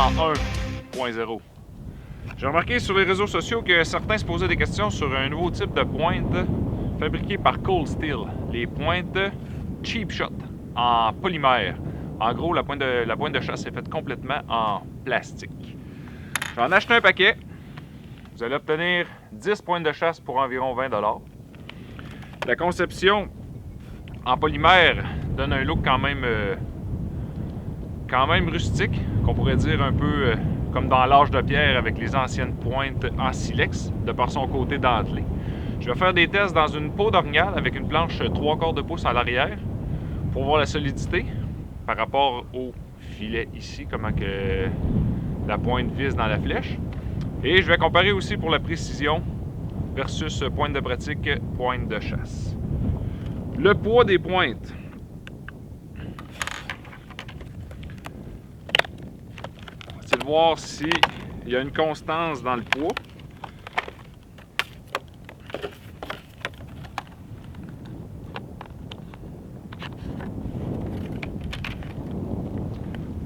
en 1.0. J'ai remarqué sur les réseaux sociaux que certains se posaient des questions sur un nouveau type de pointe fabriqué par Cold Steel, les pointes Cheap Shot en polymère. En gros, la pointe de chasse est faite complètement en plastique. J'en ai acheté un paquet. Vous allez obtenir 10 pointes de chasse pour environ 20 $. La conception en polymère donne un look quand même rustique, qu'on pourrait dire un peu comme dans l'âge de pierre avec les anciennes pointes en silex, de par son côté dentelé. Je vais faire des tests dans une peau d'orignal avec une planche 3/4 de pouce à l'arrière pour voir la solidité par rapport au filet ici, comment que la pointe vise dans la flèche. Et je vais comparer aussi pour la précision versus pointe de pratique, pointe de chasse. Le poids des pointes. On va essayer de voir s'il y a une constance dans le poids.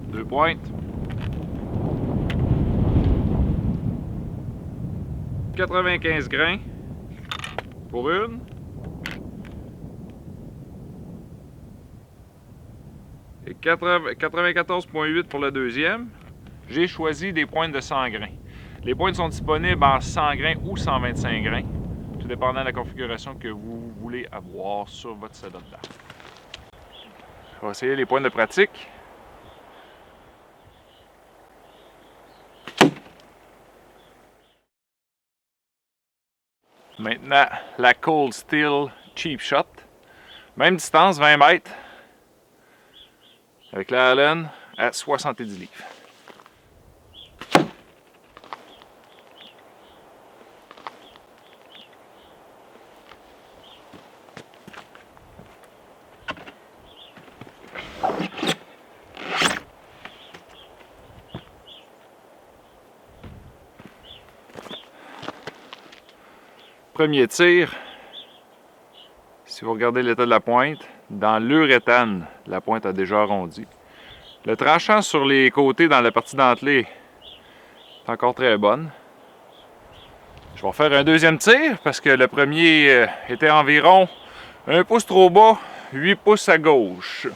Deux pointes. 95 grains pour une. Et 94,8 pour la deuxième. J'ai choisi des pointes de 100 grains. Les pointes sont disponibles en 100 grains ou 125 grains, tout dépendant de la configuration que vous voulez avoir sur votre setup d'arc. Je vais essayer les pointes de pratique. Maintenant, la Cold Steel Cheap Shot. Même distance, 20 mètres. Avec la Allen à 70 livres. Premier tir. Si vous regardez l'état de la pointe, dans l'uréthane, la pointe a déjà arrondi. Le tranchant sur les côtés dans la partie dentelée est encore très bonne. Je vais faire un deuxième tir parce que le premier était environ 1 pouce trop bas, 8 pouces à gauche.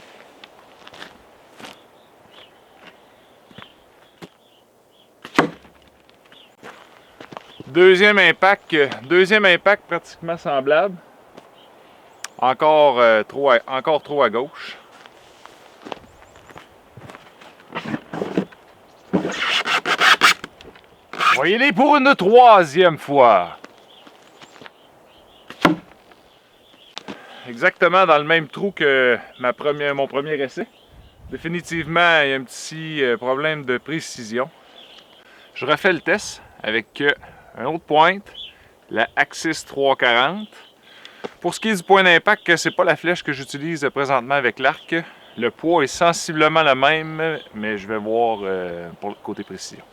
Deuxième impact pratiquement semblable. Encore trop à gauche. Voyez-les pour une troisième fois. Exactement dans le même trou que mon premier essai. Définitivement, il y a un petit problème de précision. Je refais le test avec un autre pointe, la Axis 340. Pour ce qui est du point d'impact, c'est pas la flèche que j'utilise présentement avec l'arc. Le poids est sensiblement le même, mais je vais voir pour le côté précision.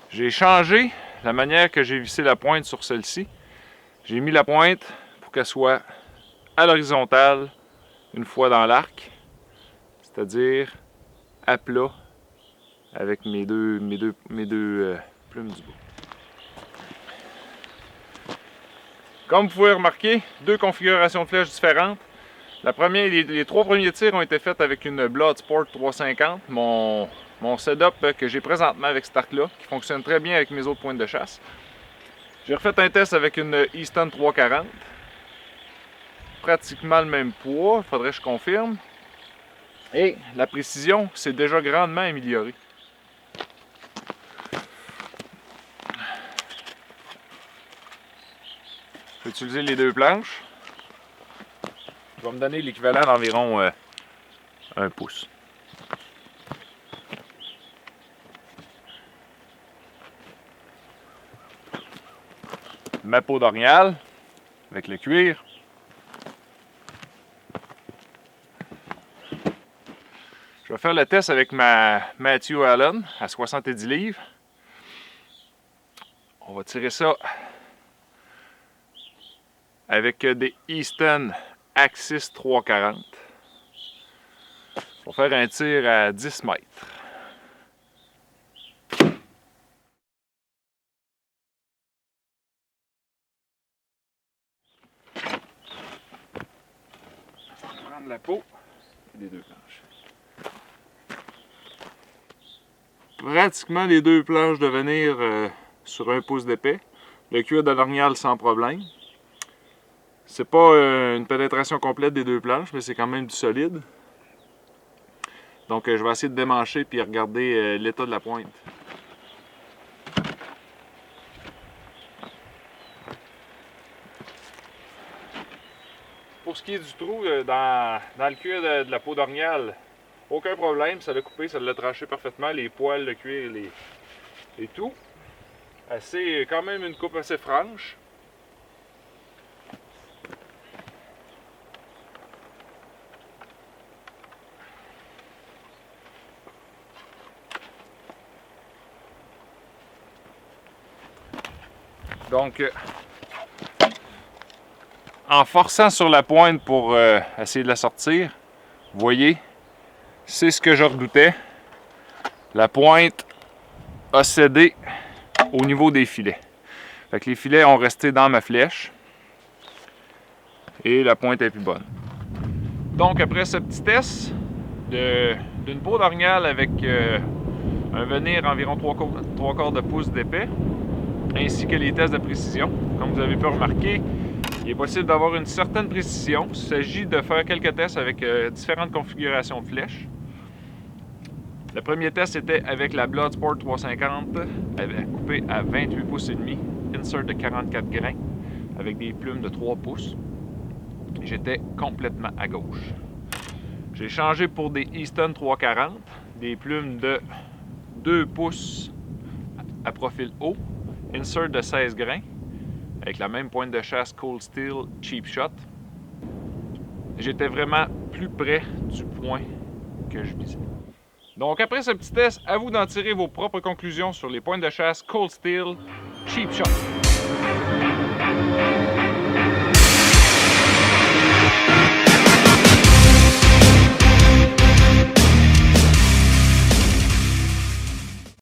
J'ai changé la manière que j'ai vissé la pointe sur celle-ci. J'ai mis la pointe pour qu'elle soit à l'horizontale une fois dans l'arc, c'est-à-dire à plat avec mes deux plumes du bout. Comme vous pouvez remarquer, deux configurations de flèches différentes. La première, les trois premiers tirs ont été faits avec une Bloodsport 350, mon setup que j'ai présentement avec cet arc-là, qui fonctionne très bien avec mes autres pointes de chasse. J'ai refait un test avec une Easton 340. Pratiquement le même poids, il faudrait que je confirme. Et la précision s'est déjà grandement améliorée. Je vais utiliser les deux planches. Ça va me donner l'équivalent d'environ 1 pouce. Ma peau d'orignal avec le cuir. Je vais faire le test avec ma Matthew Allen à 70 livres. On va tirer ça avec des Easton Axis 340. On va faire un tir à 10 mètres. On va prendre la peau des deux planches. Pratiquement les deux planches de venir sur 1 pouce d'épais. Le cuir de l'orignal sans problème. C'est pas une pénétration complète des deux planches, mais c'est quand même du solide. Donc je vais essayer de démancher puis regarder l'état de la pointe. Pour ce qui est du trou dans le cuir de la peau d'orignal, aucun problème, ça l'a coupé, ça l'a tranché parfaitement, les poils, le cuir et tout. Quand même une coupe assez franche. Donc, en forçant sur la pointe pour essayer de la sortir, vous voyez, c'est ce que je redoutais. La pointe a cédé au niveau des filets. Fait que les filets ont resté dans ma flèche et la pointe est plus bonne. Donc, après ce petit test d'une peau d'orignal avec un venir environ 3/4 de pouce d'épais, ainsi que les tests de précision. Comme vous avez pu remarquer, il est possible d'avoir une certaine précision. Il s'agit de faire quelques tests avec différentes configurations de flèches. Le premier test était avec la Bloodsport 350, coupée à 28 pouces et demi, insert de 44 grains, avec des plumes de 3 pouces. J'étais complètement à gauche. J'ai changé pour des Easton 340, des plumes de 2 pouces à profil haut, insert de 16 grains, avec la même pointe de chasse Cold Steel Cheap Shot. J'étais vraiment plus près du point que je visais. Donc après ce petit test, à vous d'en tirer vos propres conclusions sur les pointes de chasse Cold Steel Cheap Shot.